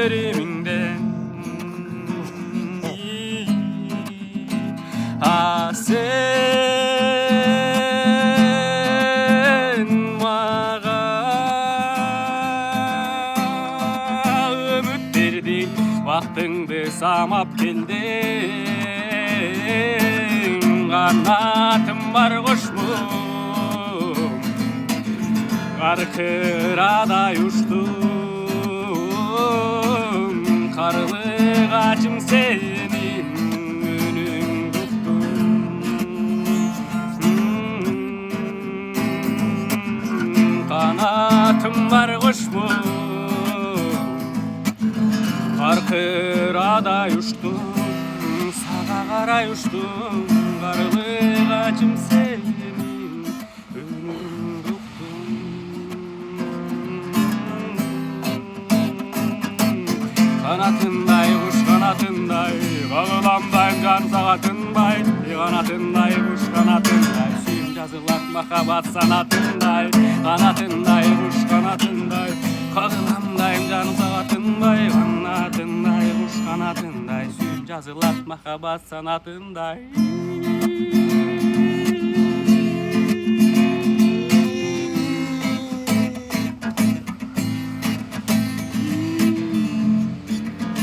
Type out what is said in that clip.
gözlerimden. Ah sen mağa ümit verdin, vaktыңды самап келдің. Kanatım var kuşmum, karkıraday uçtum. Karlı kaçım senin önün tuttum. Kanatım var kuşmum, karkıraday uçtum. Sağa karay uçtum, karlı kaçım senin önün tuttum. Kanatınday kuş kanatınday, bağlamdayım can sağatınday. Kanatınday kuş kanatınday, suyum yazılat makabat sanatınday. Kanatınday kuş kanatınday, bağlamdayım can sağatınday. Kanatınday kuş kanatınday, suyum yazılat makabat sanatınday.